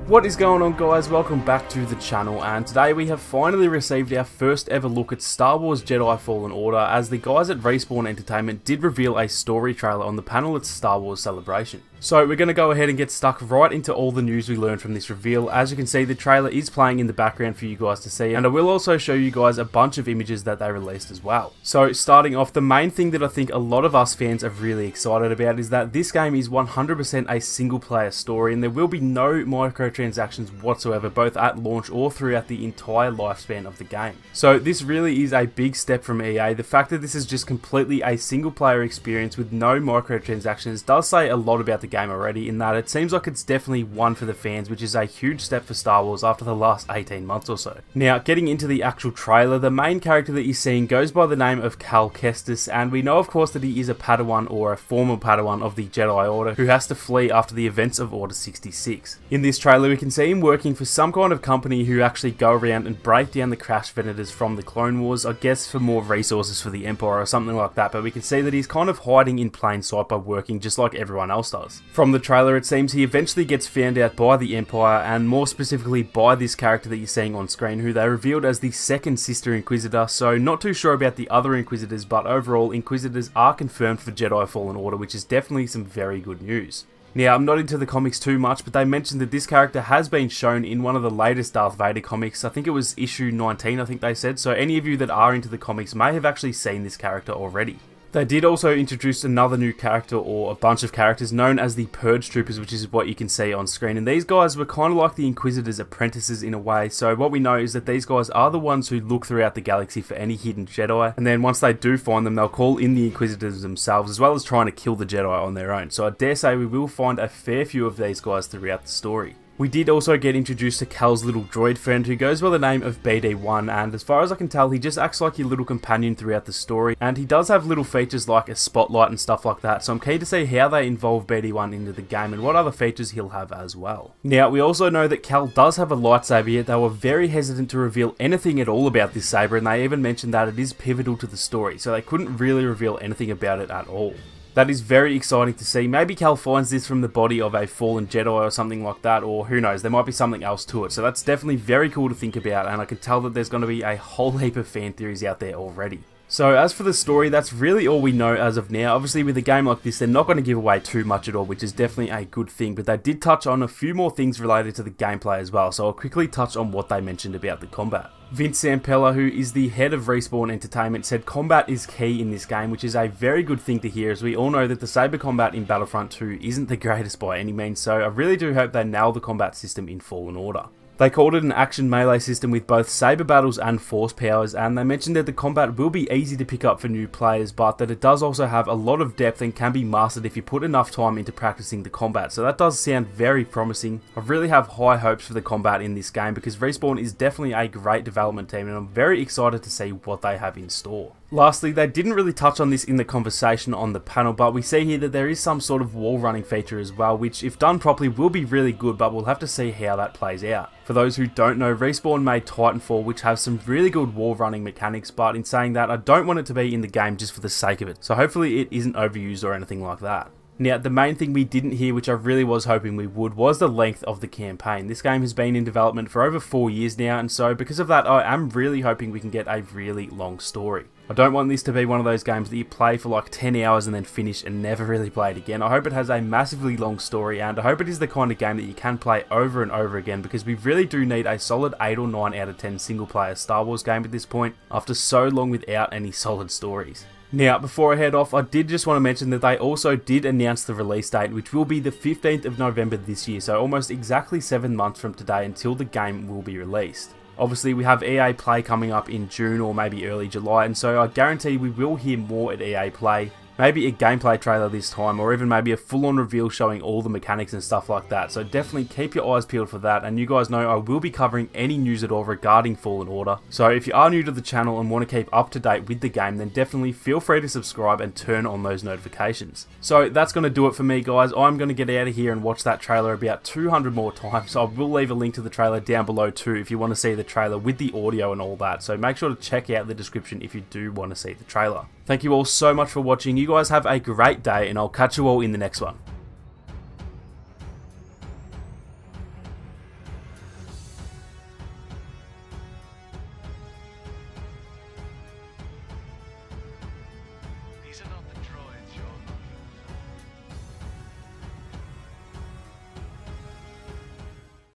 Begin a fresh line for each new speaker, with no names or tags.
What is going on, guys? Welcome back to the channel, and today we have finally received our first ever look at Star Wars Jedi Fallen Order, as the guys at Respawn Entertainment did reveal a story trailer on the panel at Star Wars Celebration. So we're going to go ahead and get stuck right into all the news we learned from this reveal. As you can see, the trailer is playing in the background for you guys to see, and I will also show you guys a bunch of images that they released as well. So starting off, the main thing that I think a lot of us fans are really excited about is that this game is 100% a single player story, and there will be no microtransactions whatsoever, both at launch or throughout the entire lifespan of the game. So this really is a big step from EA. The fact that this is just completely a single player experience with no microtransactions does say a lot about the game already, in that it seems like it's definitely one for the fans, which is a huge step for Star Wars after the last 18 months or so. Now, getting into the actual trailer, the main character that you're seeing goes by the name of Cal Kestis, and we know of course that he is a Padawan, or a former Padawan of the Jedi Order, who has to flee after the events of Order 66. In this trailer we can see him working for some kind of company who actually go around and break down the crash vendors from the Clone Wars, I guess for more resources for the Empire or something like that, but we can see that he's kind of hiding in plain sight by working just like everyone else does. From the trailer, it seems he eventually gets found out by the Empire, and more specifically by this character that you're seeing on screen, who they revealed as the second sister Inquisitor. So not too sure about the other Inquisitors, but overall Inquisitors are confirmed for Jedi Fallen Order, which is definitely some very good news. Now, I'm not into the comics too much, but they mentioned that this character has been shown in one of the latest Darth Vader comics. I think it was issue 19, I think they said, so any of you that are into the comics may have actually seen this character already. They did also introduce another new character, or a bunch of characters, known as the Purge Troopers, which is what you can see on screen. And these guys were kind of like the Inquisitors' apprentices in a way. So what we know is that these guys are the ones who look throughout the galaxy for any hidden Jedi. And then once they do find them, they'll call in the Inquisitors themselves, as well as trying to kill the Jedi on their own. So I dare say we will find a fair few of these guys throughout the story. We did also get introduced to Cal's little droid friend, who goes by the name of BD1, and as far as I can tell, he just acts like your little companion throughout the story, and he does have little features like a spotlight and stuff like that, so I'm keen to see how they involve BD1 into the game and what other features he'll have as well. Now, we also know that Cal does have a lightsaber, yet they were very hesitant to reveal anything at all about this saber, and they even mentioned that it is pivotal to the story, so they couldn't really reveal anything about it at all. That is very exciting to see. Maybe Cal finds this from the body of a fallen Jedi or something like that, or who knows, there might be something else to it. So that's definitely very cool to think about, and I can tell that there's going to be a whole heap of fan theories out there already. So as for the story, that's really all we know as of now. Obviously with a game like this, they're not going to give away too much at all, which is definitely a good thing, but they did touch on a few more things related to the gameplay as well, so I'll quickly touch on what they mentioned about the combat. Vince Zampella, who is the head of Respawn Entertainment, said combat is key in this game, which is a very good thing to hear, as we all know that the saber combat in Battlefront 2 isn't the greatest by any means, so I really do hope they nail the combat system in Fallen Order. They called it an action melee system with both saber battles and force powers, and they mentioned that the combat will be easy to pick up for new players, but that it does also have a lot of depth and can be mastered if you put enough time into practicing the combat. So that does sound very promising. I really have high hopes for the combat in this game, because Respawn is definitely a great development team, and I'm very excited to see what they have in store. Lastly, they didn't really touch on this in the conversation on the panel, but we see here that there is some sort of wall running feature as well, which if done properly will be really good, but we'll have to see how that plays out. For those who don't know, Respawn made Titanfall, which has some really good wall running mechanics, but in saying that, I don't want it to be in the game just for the sake of it, so hopefully it isn't overused or anything like that. Now, the main thing we didn't hear, which I really was hoping we would, was the length of the campaign. This game has been in development for over 4 years now, and so because of that, I am really hoping we can get a really long story. I don't want this to be one of those games that you play for like 10 hours and then finish and never really play it again. I hope it has a massively long story, and I hope it is the kind of game that you can play over and over again, because we really do need a solid 8 or 9 out of 10 single player Star Wars game at this point, after so long without any solid stories. Now, before I head off, I did just want to mention that they also did announce the release date, which will be the 15th of November this year, so almost exactly 7 months from today until the game will be released. Obviously, we have EA Play coming up in June or maybe early July, and so I guarantee we will hear more at EA Play. Maybe a gameplay trailer this time, or even maybe a full-on reveal showing all the mechanics and stuff like that. So definitely keep your eyes peeled for that, and you guys know I will be covering any news at all regarding Fallen Order. So if you are new to the channel and want to keep up to date with the game, then definitely feel free to subscribe and turn on those notifications. So that's going to do it for me, guys. I'm going to get out of here and watch that trailer about 200 more times. So I will leave a link to the trailer down below too if you want to see the trailer with the audio and all that. So make sure to check out the description if you do want to see the trailer. Thank you all so much for watching. You guys have a great day, and I'll catch you all in the next one.